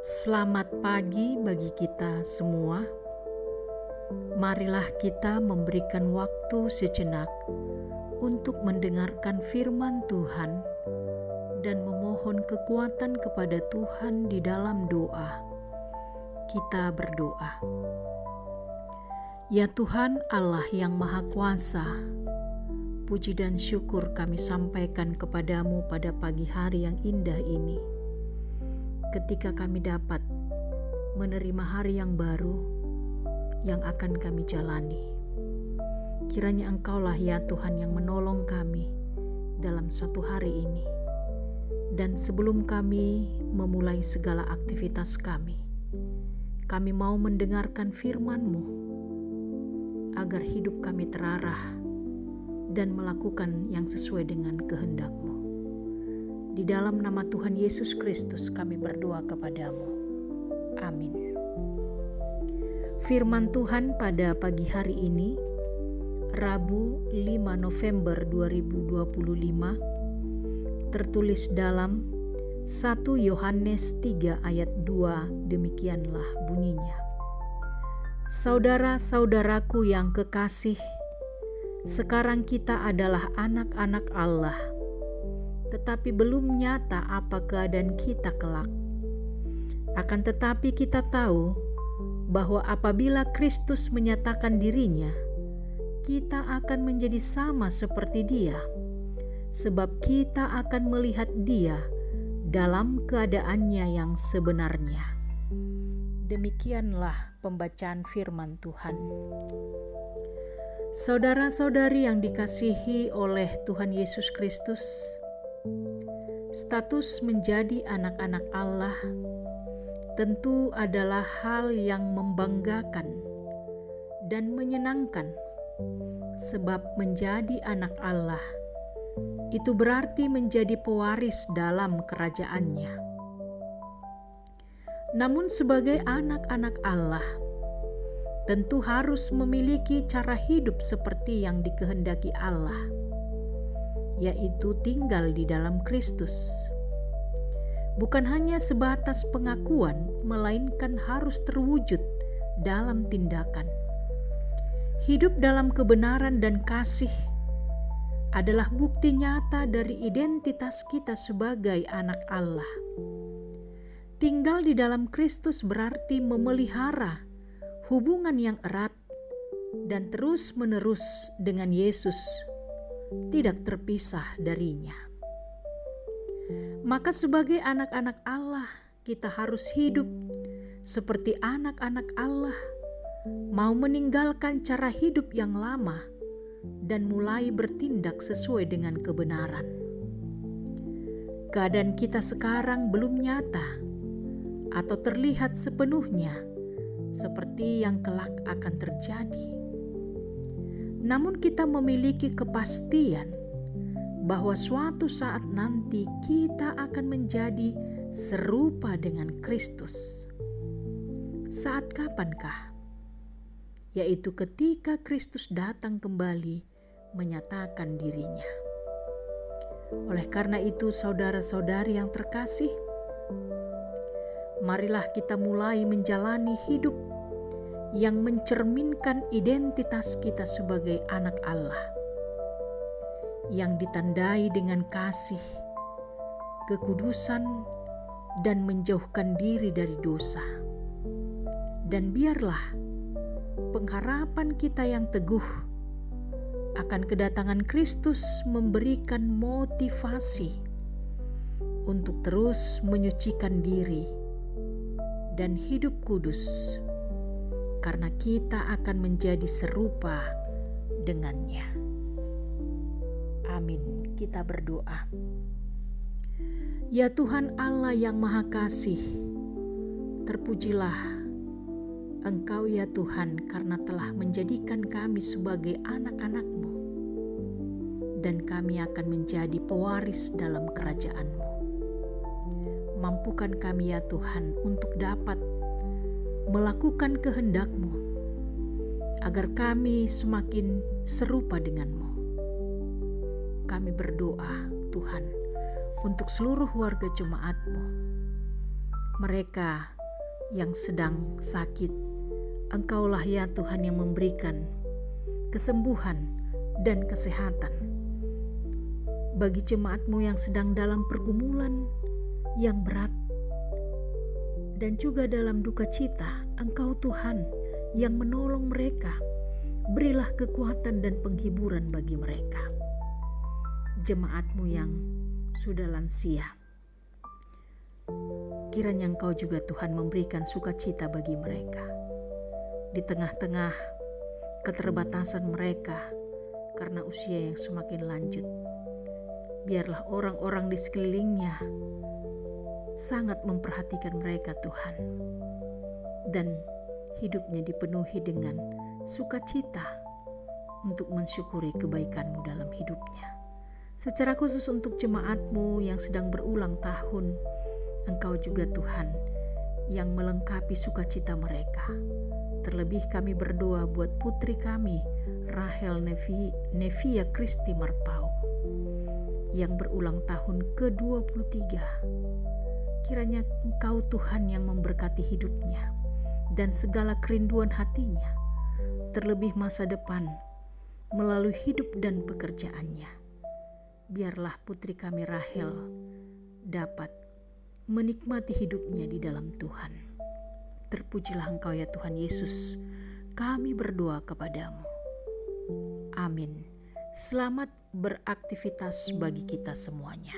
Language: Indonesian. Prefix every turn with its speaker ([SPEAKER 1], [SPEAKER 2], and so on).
[SPEAKER 1] Selamat pagi bagi kita semua. Marilah kita memberikan waktu sejenak untuk mendengarkan firman Tuhan dan memohon kekuatan kepada Tuhan di dalam doa. Kita berdoa. Ya Tuhan Allah yang Maha Kuasa, puji dan syukur kami sampaikan kepadamu pada pagi hari yang indah ini. Ketika kami dapat menerima hari yang baru yang akan kami jalani. Kiranya Engkaulah ya Tuhan yang menolong kami dalam satu hari ini. Dan sebelum kami memulai segala aktivitas kami mau mendengarkan firman-Mu agar hidup kami terarah dan melakukan yang sesuai dengan kehendak-Mu. Di dalam nama Tuhan Yesus Kristus kami berdoa kepadamu. Amin. Firman Tuhan pada pagi hari ini, Rabu 5 November 2025, tertulis dalam 1 Yohanes 3 ayat 2, demikianlah bunyinya. Saudara-saudaraku yang kekasih, sekarang kita adalah anak-anak Allah, tetapi belum nyata apa keadaan kita kelak. Akan tetapi kita tahu bahwa apabila Kristus menyatakan dirinya, kita akan menjadi sama seperti Dia, sebab kita akan melihat Dia dalam keadaannya yang sebenarnya. Demikianlah pembacaan firman Tuhan. Saudara-saudari yang dikasihi oleh Tuhan Yesus Kristus, status menjadi anak-anak Allah tentu adalah hal yang membanggakan dan menyenangkan, sebab menjadi anak Allah itu berarti menjadi pewaris dalam kerajaannya. Namun sebagai anak-anak Allah tentu harus memiliki cara hidup seperti yang dikehendaki Allah, yaitu tinggal di dalam Kristus. Bukan hanya sebatas pengakuan, melainkan harus terwujud dalam tindakan. Hidup dalam kebenaran dan kasih adalah bukti nyata dari identitas kita sebagai anak Allah. Tinggal di dalam Kristus berarti memelihara hubungan yang erat dan terus-menerus dengan Yesus, tidak terpisah darinya. Maka sebagai anak-anak Allah, kita harus hidup seperti anak-anak Allah, mau meninggalkan cara hidup yang lama dan mulai bertindak sesuai dengan kebenaran. Keadaan kita sekarang belum nyata atau terlihat sepenuhnya seperti yang kelak akan terjadi. Namun kita memiliki kepastian bahwa suatu saat nanti kita akan menjadi serupa dengan Kristus. Saat kapankah? Yaitu ketika Kristus datang kembali menyatakan dirinya. Oleh karena itu, saudara-saudari yang terkasih, marilah kita mulai menjalani hidup yang mencerminkan identitas kita sebagai anak Allah, yang ditandai dengan kasih, kekudusan, dan menjauhkan diri dari dosa. Dan biarlah pengharapan kita yang teguh akan kedatangan Kristus memberikan motivasi untuk terus menyucikan diri dan hidup kudus, karena kita akan menjadi serupa dengannya. Amin. Kita berdoa. Ya Tuhan Allah yang Maha Kasih, terpujilah Engkau ya Tuhan, karena telah menjadikan kami sebagai anak-anak-Mu, dan kami akan menjadi pewaris dalam kerajaan-Mu. Mampukan kami ya Tuhan untuk dapat melakukan kehendak-Mu, agar kami semakin serupa dengan-Mu. Kami berdoa Tuhan untuk seluruh warga jemaat-Mu. mereka yang sedang sakit. Engkaulah ya Tuhan yang memberikan kesembuhan dan kesehatan. Bagi jemaat-Mu yang sedang dalam pergumulan yang berat dan juga dalam duka cita, Engkau Tuhan yang menolong mereka. Berilah kekuatan dan penghiburan bagi mereka. Jemaat-Mu yang sudah lansia, kiranya Engkau juga Tuhan memberikan sukacita bagi mereka. Di tengah-tengah keterbatasan mereka karena usia yang semakin lanjut, biarlah orang-orang di sekelilingnya sangat memperhatikan mereka Tuhan, dan hidupnya dipenuhi dengan sukacita untuk mensyukuri kebaikan-Mu dalam hidupnya. Secara khusus untuk jemaat-Mu yang sedang berulang tahun, Engkau juga Tuhan yang melengkapi sukacita mereka. Terlebih kami berdoa buat putri kami, Rahel Nevia Kristi Marpau, yang berulang tahun ke-23. Kiranya Engkau Tuhan yang memberkati hidupnya dan segala kerinduan hatinya, terlebih masa depan melalui hidup dan pekerjaannya. Biarlah putri kami Rahel dapat menikmati hidupnya di dalam Tuhan. Terpujilah Engkau ya Tuhan Yesus, kami berdoa kepadamu. Amin. Selamat beraktivitas bagi kita semuanya.